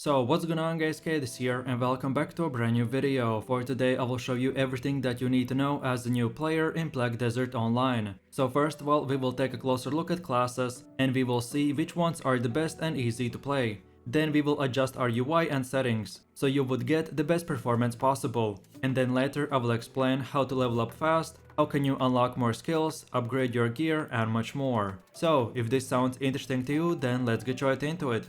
So what's going on guys, Kate here and welcome back to a brand new video. For today I will show you everything that you need to know as a new player in Black Desert Online. So first of all, we will take a closer look at classes and we will see which ones are the best and easy to play. Then we will adjust our UI and settings, so you would get the best performance possible. And then later I will explain how to level up fast, how can you unlock more skills, upgrade your gear and much more. So if this sounds interesting to you, then let's get right into it.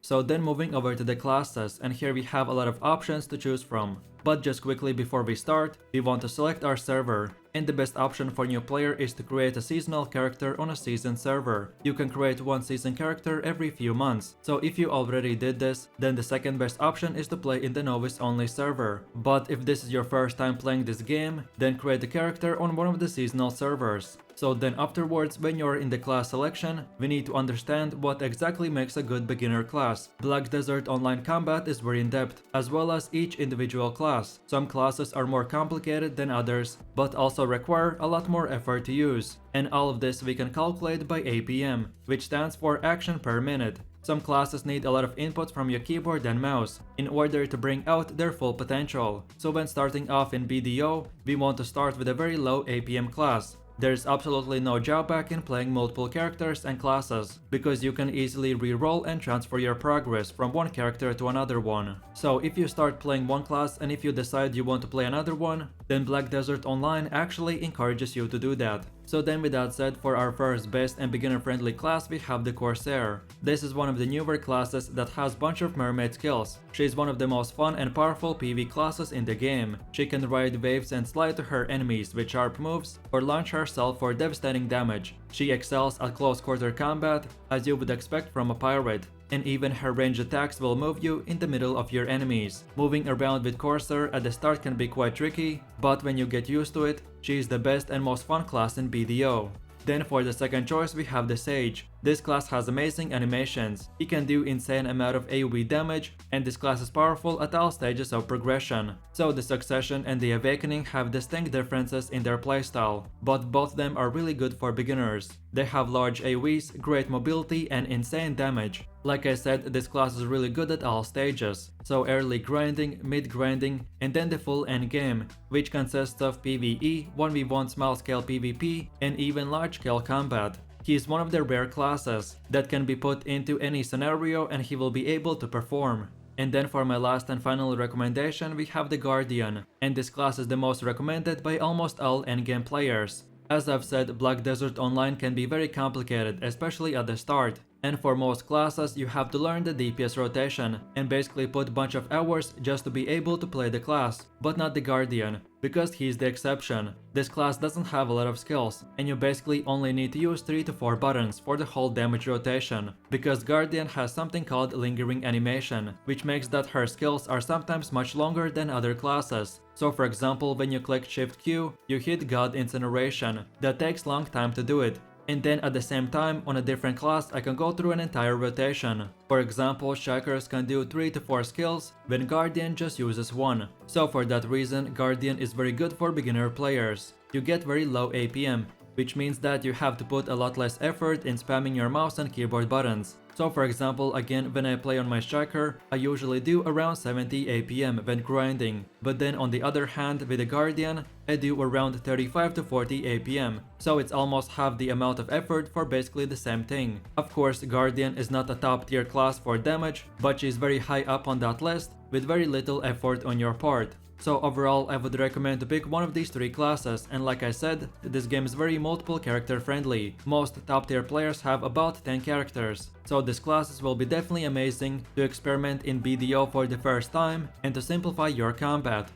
So then moving over to the classes, and here we have a lot of options to choose from. But just quickly before we start, we want to select our server. And the best option for new player is to create a seasonal character on a season server. You can create one season character every few months. So if you already did this, then the second best option is to play in the novice only server. But if this is your first time playing this game, then create a character on one of the seasonal servers. So then afterwards, when you're in the class selection, we need to understand what exactly makes a good beginner class. Black Desert Online combat is very in-depth, as well as each individual class. Some classes are more complicated than others, but also require a lot more effort to use. And all of this we can calculate by APM, which stands for action per minute. Some classes need a lot of input from your keyboard and mouse in order to bring out their full potential. So when starting off in BDO, we want to start with a very low APM class. There's absolutely no drawback in playing multiple characters and classes, because you can easily re-roll and transfer your progress from one character to another one. So if you start playing one class and if you decide you want to play another one, then Black Desert Online actually encourages you to do that. So then with that said, for our first best and beginner friendly class we have the Corsair. This is one of the newer classes that has bunch of mermaid skills. She is one of the most fun and powerful PvE classes in the game. She can ride waves and slide to her enemies with sharp moves or launch herself for devastating damage. She excels at close quarter combat, as you would expect from a pirate. And even her range attacks will move you in the middle of your enemies. Moving around with Corsair at the start can be quite tricky, but when you get used to it, she is the best and most fun class in BDO. Then for the second choice we have the Sage. This class has amazing animations. He can do insane amount of AoE damage, and this class is powerful at all stages of progression. So the Succession and the Awakening have distinct differences in their playstyle, but both of them are really good for beginners. They have large AoEs, great mobility and insane damage. Like I said, this class is really good at all stages. So early grinding, mid grinding, and then the full endgame, which consists of PvE, 1v1 small scale PvP, and even large scale combat. He is one of the rare classes that can be put into any scenario and he will be able to perform. And then for my last and final recommendation we have the Guardian, and this class is the most recommended by almost all endgame players. As I've said, Black Desert Online can be very complicated, especially at the start. And for most classes you have to learn the DPS rotation and basically put a bunch of hours just to be able to play the class, but not the Guardian, because he's the exception. This class doesn't have a lot of skills, and you basically only need to use 3 to 4 buttons for the whole damage rotation, because Guardian has something called lingering animation, which makes that her skills are sometimes much longer than other classes. So for example, when you click Shift Q, you hit God Incineration. That takes long time to do it. And then at the same time, on a different class, I can go through an entire rotation. For example, Strikers can do 3 to 4 skills, when Guardian just uses 1. So for that reason, Guardian is very good for beginner players. You get very low APM, which means that you have to put a lot less effort in spamming your mouse and keyboard buttons. So for example, again, when I play on my Striker, I usually do around 70 APM when grinding, but then on the other hand with the Guardian, I do around 35 to 40 APM, so it's almost half the amount of effort for basically the same thing. Of course, Guardian is not a top tier class for damage, but she's very high up on that list with very little effort on your part. So overall, I would recommend to pick one of these 3 classes, and like I said, this game is very multiple character friendly. Most top tier players have about 10 characters. So these classes will be definitely amazing to experiment in BDO for the first time and to simplify your combat.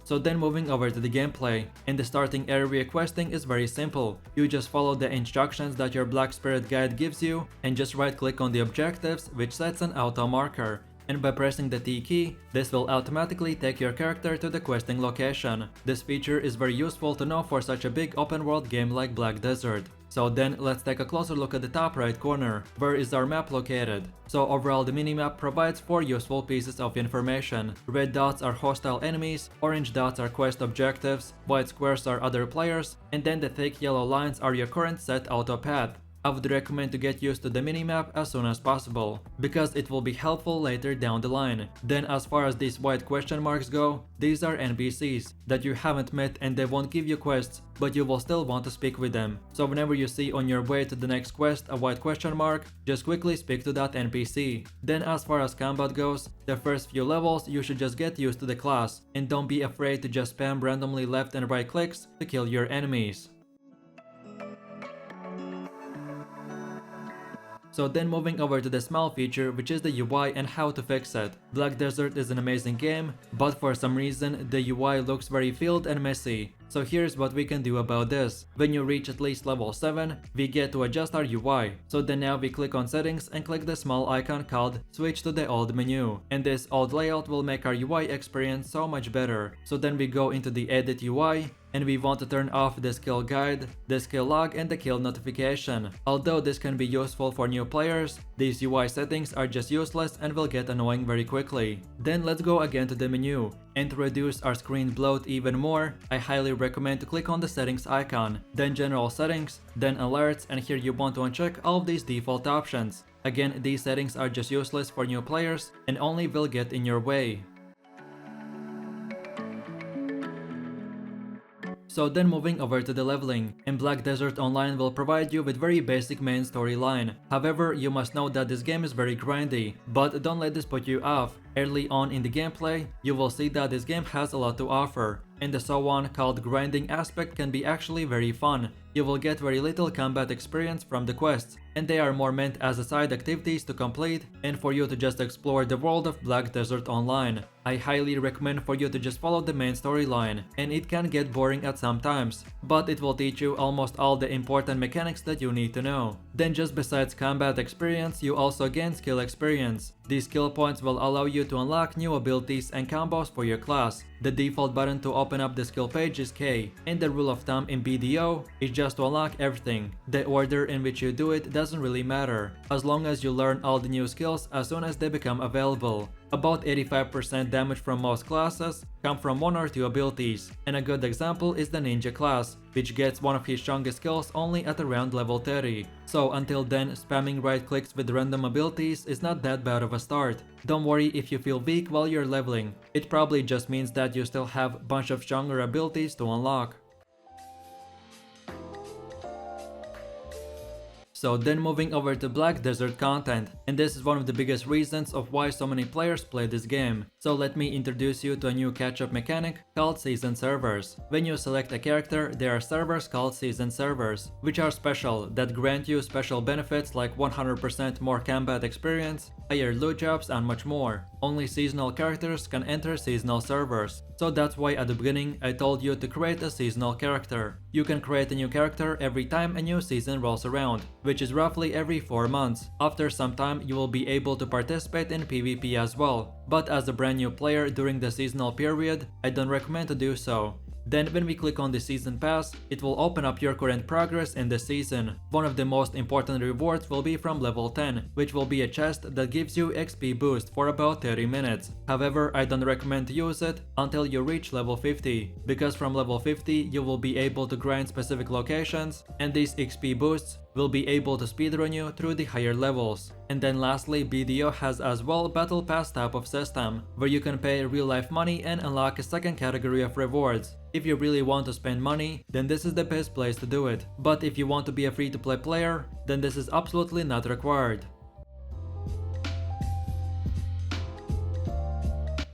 So then moving over to the gameplay, in the starting area questing is very simple. You just follow the instructions that your Black Spirit guide gives you and just right click on the objectives, which sets an auto marker. And by pressing the T key, this will automatically take your character to the questing location. This feature is very useful to know for such a big open world game like Black Desert. So then let's take a closer look at the top right corner. Where is our map located? So overall the minimap provides 4 useful pieces of information. Red dots are hostile enemies, orange dots are quest objectives, white squares are other players, and then the thick yellow lines are your current set auto path. I would recommend to get used to the minimap as soon as possible, because it will be helpful later down the line. Then as far as these white question marks go, these are NPCs that you haven't met and they won't give you quests, but you will still want to speak with them. So whenever you see on your way to the next quest a white question mark, just quickly speak to that NPC. Then as far as combat goes, the first few levels you should just get used to the class, and don't be afraid to just spam randomly left and right clicks to kill your enemies. So then moving over to the smell feature, which is the UI and how to fix it. Black Desert is an amazing game, but for some reason the UI looks very filled and messy. So here's what we can do about this. When you reach at least level 7, we get to adjust our UI. So then now we click on settings and click the small icon called switch to the old menu. And this old layout will make our UI experience so much better. So then we go into the edit UI, and we want to turn off the skill guide, the skill log, and the kill notification. Although this can be useful for new players, these UI settings are just useless and will get annoying very quickly. Then let's go again to the menu. And to reduce our screen bloat even more, I highly recommend to click on the settings icon, then general settings, then alerts, and here you want to uncheck all of these default options. Again, these settings are just useless for new players and only will get in your way. So then moving over to the leveling, and Black Desert Online will provide you with very basic main storyline. However, you must know that this game is very grindy, but don't let this put you off. Early on in the gameplay, you will see that this game has a lot to offer, and the so-on called grinding aspect can be actually very fun. You will get very little combat experience from the quests, and they are more meant as a side activities to complete and for you to just explore the world of Black Desert Online. I highly recommend for you to just follow the main storyline, and it can get boring at some times, but it will teach you almost all the important mechanics that you need to know. Then just besides combat experience, you also gain skill experience. These skill points will allow you to unlock new abilities and combos for your class. The default button to open up the skill page is K, and the rule of thumb in BDO is just to unlock everything. The order in which you do it doesn't really matter, as long as you learn all the new skills as soon as they become available. About 85% damage from most classes come from 1 or 2 abilities, and a good example is the ninja class, which gets one of his strongest skills only at around level 30. So until then, spamming right clicks with random abilities is not that bad of a start. Don't worry if you feel weak while you're leveling, it probably just means that you still have a bunch of stronger abilities to unlock. So then moving over to Black Desert content, and this is one of the biggest reasons of why so many players play this game. So let me introduce you to a new catch-up mechanic called season servers. When you select a character, there are servers called season servers, which are special, that grant you special benefits like 100% more combat experience, higher loot drops, and much more. Only seasonal characters can enter seasonal servers. So that's why at the beginning I told you to create a seasonal character. You can create a new character every time a new season rolls around, which is roughly every 4 months. After some time you will be able to participate in PvP as well, but as a brand new player during the seasonal period, I don't recommend to do so. Then when we click on the season pass, it will open up your current progress in the season. One of the most important rewards will be from level 10, which will be a chest that gives you XP boost for about 30 minutes. However, I don't recommend to use it until you reach level 50, because from level 50 you will be able to grind specific locations, and these XP boosts will be able to speedrun you through the higher levels. And then lastly, BDO has as well battle pass type of system, where you can pay real life money and unlock a second category of rewards. If you really want to spend money, then this is the best place to do it. But if you want to be a free to play player, then this is absolutely not required.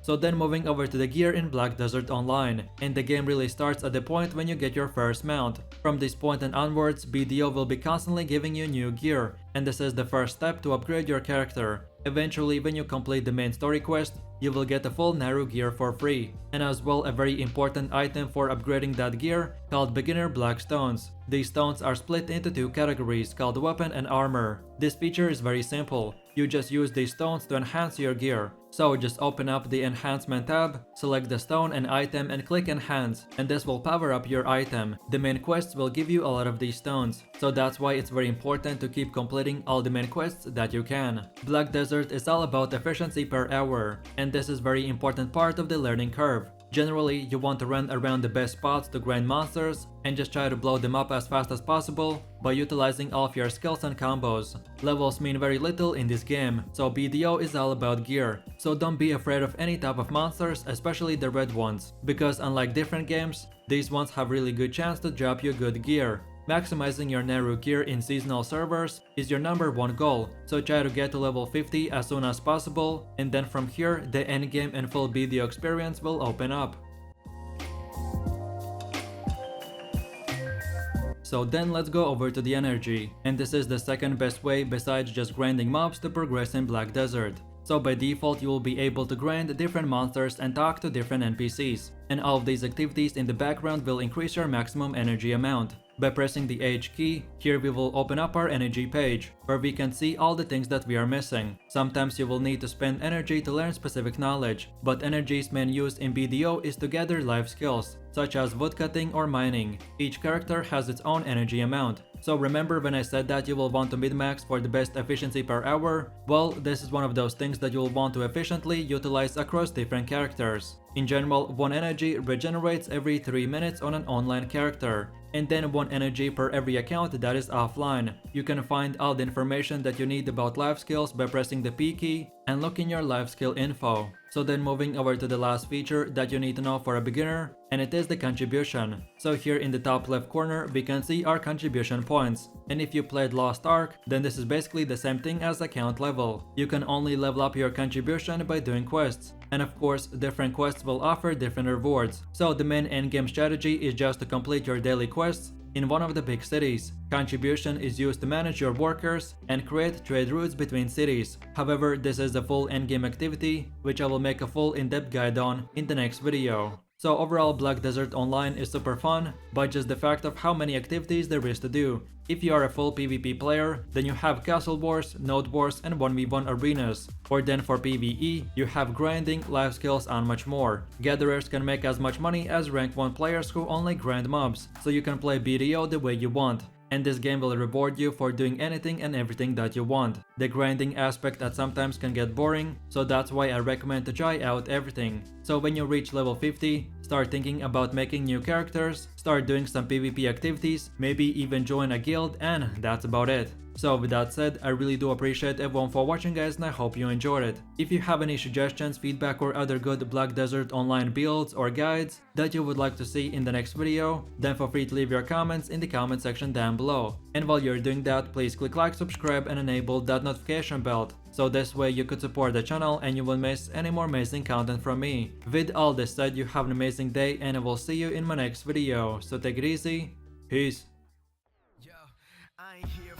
So then moving over to the gear in Black Desert Online, and the game really starts at the point when you get your first mount. From this point and onwards, BDO will be constantly giving you new gear, and this is the first step to upgrade your character. Eventually, when you complete the main story quest, you will get a full Naru gear for free, and as well a very important item for upgrading that gear called beginner black stones. These stones are split into 2 categories called weapon and armor. This feature is very simple. You just use these stones to enhance your gear, So just open up the enhancement tab, select the stone and item and click enhance, and this will power up your item. The main quests will give you a lot of these stones, so that's why it's very important to keep completing all the main quests that you can. Black Desert is all about efficiency per hour, and this is very important part of the learning curve. Generally, you want to run around the best spots to grind monsters and just try to blow them up as fast as possible by utilizing all of your skills and combos. Levels mean very little in this game, so BDO is all about gear. So don't be afraid of any type of monsters, especially the red ones, because unlike different games, these ones have really good chance to drop you good gear. Maximizing your Naru gear in seasonal servers is your #1 goal, so try to get to level 50 as soon as possible, and then from here, the endgame and full BDO experience will open up. So then let's go over to the energy, and this is the second best way besides just grinding mobs to progress in Black Desert. So by default you will be able to grind different monsters and talk to different NPCs, and all of these activities in the background will increase your maximum energy amount. By pressing the H key, here we will open up our energy page, where we can see all the things that we are missing. Sometimes you will need to spend energy to learn specific knowledge, but energy's main use in BDO is to gather life skills, such as woodcutting or mining. Each character has its own energy amount. So remember when I said that you will want to min-max for the best efficiency per hour? Well, this is one of those things that you will want to efficiently utilize across different characters. In general, 1 energy regenerates every 3 minutes on an online character, and then 1 energy per every account that is offline. You can find all the information that you need about life skills by pressing the P key and look in your life skill info. So then moving over to the last feature that you need to know for a beginner, and it is the contribution. So here in the top left corner we can see our contribution points, and if you played Lost Ark, then this is basically the same thing as account level. You can only level up your contribution by doing quests, and of course different quests will offer different rewards. So the main endgame strategy is just to complete your daily quests in one of the big cities. Contribution is used to manage your workers and create trade routes between cities. However, this is a full endgame activity, which I will make a full in-depth guide on in the next video. So overall, Black Desert Online is super fun, but just the fact of how many activities there is to do. If you are a full PvP player, then you have Castle Wars, Node Wars and 1v1 arenas. Or then for PvE, you have grinding, life skills and much more. Gatherers can make as much money as rank 1 players who only grind mobs, so you can play BDO the way you want. And this game will reward you for doing anything and everything that you want. The grinding aspect that sometimes can get boring, so that's why I recommend to try out everything. So when you reach level 50, start thinking about making new characters, start doing some PvP activities, maybe even join a guild, and that's about it. So with that said, I really do appreciate everyone for watching guys, and I hope you enjoyed it. If you have any suggestions, feedback or other good Black Desert Online builds or guides that you would like to see in the next video, then feel free to leave your comments in the comment section down below. And while you're doing that, please click like, subscribe and enable that notification bell, so this way you could support the channel and you won't miss any more amazing content from me. With all this said, you have an amazing day and I will see you in my next video. So take it easy, peace. Yo, I ain't here